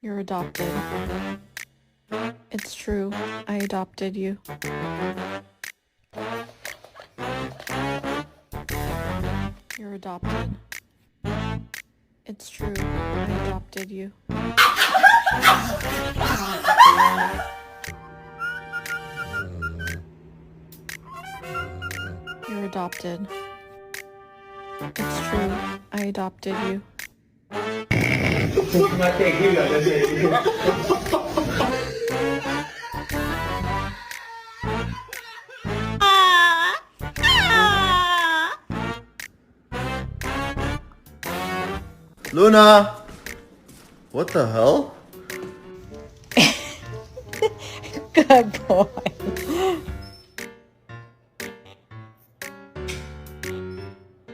You're adopted. It's true. I adopted you. You're adopted. It's true. I adopted you. You're adopted. It's true. I adopted you. Luna! What the hell? Good boy.